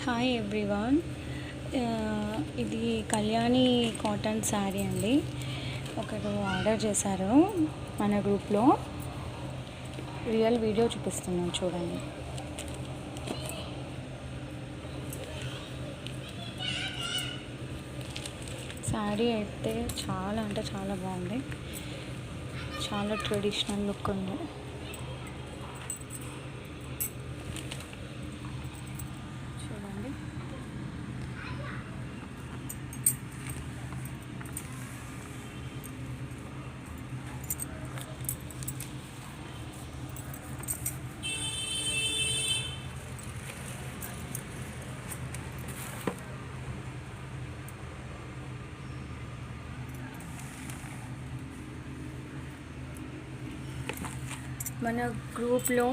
Hi everyone. ఇది Kalyani cotton sari అండి. ఒకరు ఆర్డర్ చేశారు మన గ్రూప్లో. రియల్ వీడియో చూపిస్తున్నాను చూడండి. శారీ అయితే చాలా అంటే చాలా బాగుంది. చాలా ట్రెడిషనల్ లుక్ ఉంది. చూడండి. మన గ్రూప్లో